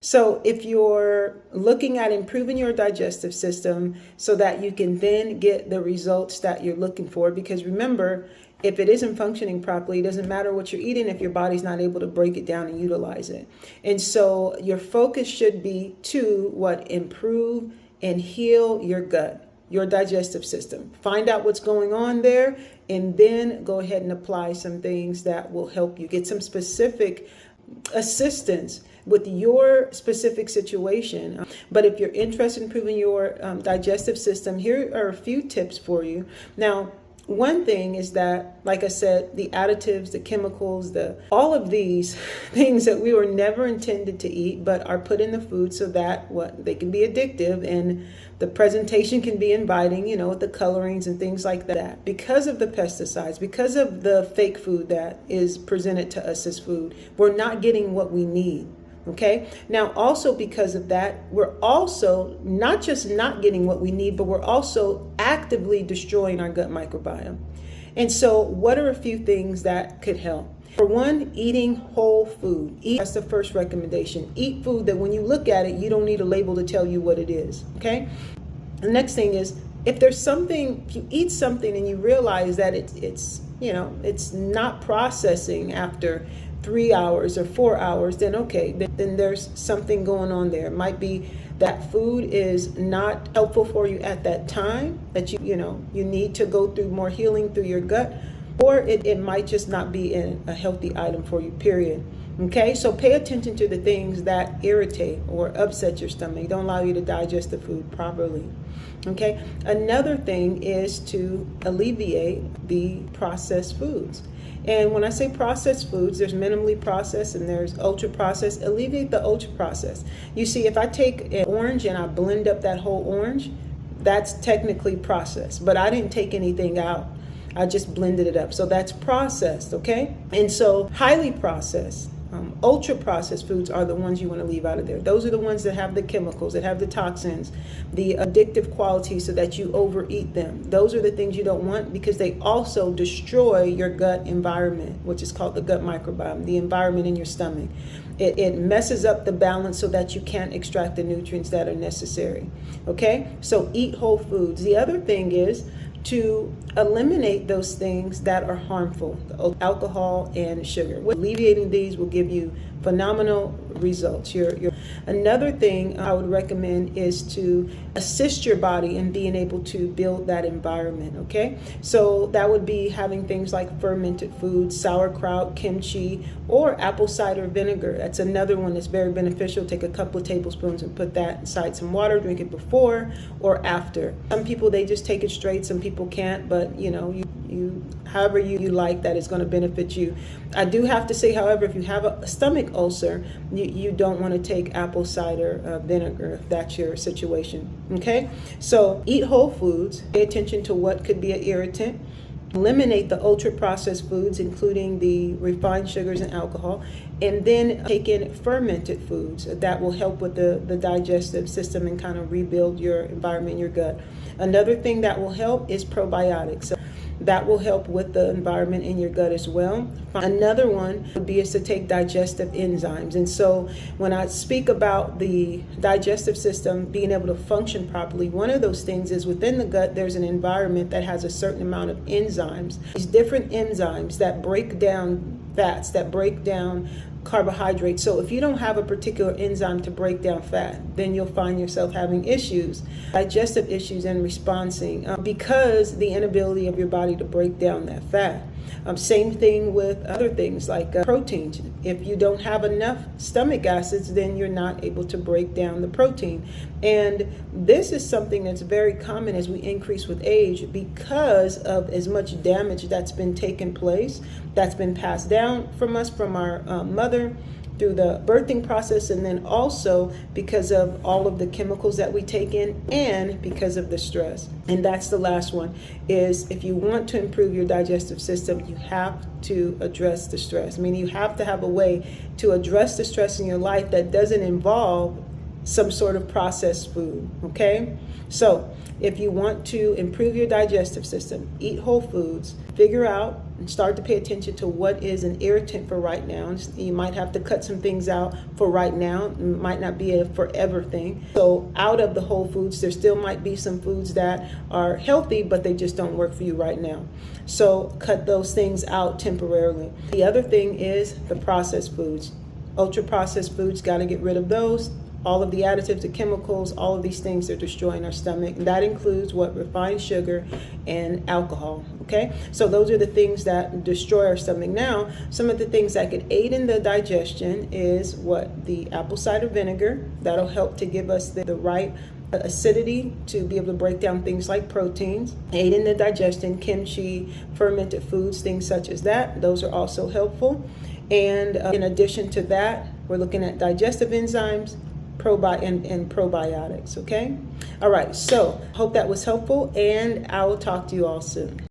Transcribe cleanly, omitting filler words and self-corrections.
So if you're looking at improving your digestive system so that you can then get the results that you're looking for, because remember, if it isn't functioning properly, it doesn't matter what you're eating if your body's not able to break it down and utilize it. And so your focus should be to improve and heal your gut, your digestive system. Find out what's going on there, and then go ahead and apply some things that will help you get some specific assistance with your specific situation. But if you're interested in improving your digestive system, here are a few tips for you. Now, one thing is that, like I said, the additives, the chemicals, all of these things that we were never intended to eat, but are put in the food so that they can be addictive and the presentation can be inviting, with the colorings and things like that. Because of the pesticides, because of the fake food that is presented to us as food, we're not getting what we need. Okay. Now, also because of that, we're also not just not getting what we need, but we're also actively destroying our gut microbiome. And so what are a few things that could help? For one, eating whole food. That's the first recommendation. Eat food that when you look at it, you don't need a label to tell you what it is. Okay. The next thing is, if you eat something and you realize that it's not processing after 3 hours or 4 hours, then okay, then there's something going on there. It might be that food is not helpful for you at that time, that you need to go through more healing through your gut, or it might just not be a healthy item for you, period. Okay, so pay attention to the things that irritate or upset your stomach, don't allow you to digest the food properly. Okay, another thing is to alleviate the processed foods. And when I say processed foods, there's minimally processed and there's ultra processed. Alleviate the ultra processed. You see, if I take an orange and I blend up that whole orange, that's technically processed, but I didn't take anything out. I just blended it up. So that's processed, okay? And so highly processed, ultra processed foods are the ones you want to leave out of there. Those are the ones that have the chemicals, that have the toxins, the addictive qualities so that you overeat them. Those are the things you don't want because they also destroy your gut environment, which is called the gut microbiome, the environment in your stomach. It messes up the balance so that you can't extract the nutrients that are necessary. Okay, so eat whole foods. The other thing is to eliminate those things that are harmful, alcohol and sugar. Alleviating these will give you phenomenal results. Another thing I would recommend is to assist your body in being able to build that environment, okay? So that would be having things like fermented foods, sauerkraut, kimchi, or apple cider vinegar. That's another one that's very beneficial. Take a couple of tablespoons and put that inside some water, drink it before or after. Some people, they just take it straight. Some people can't, but however you like that is going to benefit you. I do have to say, however, if you have a stomach ulcer, you don't want to take apple cider vinegar if that's your situation. Okay, so eat whole foods. Pay attention to what could be an irritant. Eliminate the ultra processed foods, including the refined sugars and alcohol, and then take in fermented foods that will help with the digestive system and kind of rebuild your environment in your gut. Another thing that will help is probiotics. So that will help with the environment in your gut as well. Another one would be to take digestive enzymes. And so when I speak about the digestive system being able to function properly, one of those things is within the gut, there's an environment that has a certain amount of enzymes. These different enzymes that break down fats, that break down carbohydrates. So if you don't have a particular enzyme to break down fat, then you'll find yourself having issues, digestive issues and responding because the inability of your body to break down that fat. Same thing with other things like proteins. If you don't have enough stomach acids, then you're not able to break down the protein. And this is something that's very common as we increase with age because of as much damage that's been taking place, that's been passed down from us, from our mother, through the birthing process, and then also because of all of the chemicals that we take in and because of the stress. And that's the last one, is if you want to improve your digestive system, you have to address the stress. Meaning you have to have a way to address the stress in your life that doesn't involve some sort of processed food, okay? So if you want to improve your digestive system, eat whole foods, figure out start to pay attention to what is an irritant for right now. You might have to cut some things out for right now. It might not be a forever thing. So out of the whole foods, there still might be some foods that are healthy, but they just don't work for you right now. So cut those things out temporarily. The other thing is the processed foods. Ultra processed foods, got to get rid of those. All of the additives, the chemicals, all of these things are destroying our stomach. And that includes what? Refined sugar and alcohol. Okay, so those are the things that destroy our stomach. Now, some of the things that could aid in the digestion is what? The apple cider vinegar. That'll help to give us the right acidity to be able to break down things like proteins. Aid in the digestion, kimchi, fermented foods, things such as that. Those are also helpful. And in addition to that, we're looking at digestive enzymes, and probiotics, okay? All right, so hope that was helpful, and I will talk to you all soon.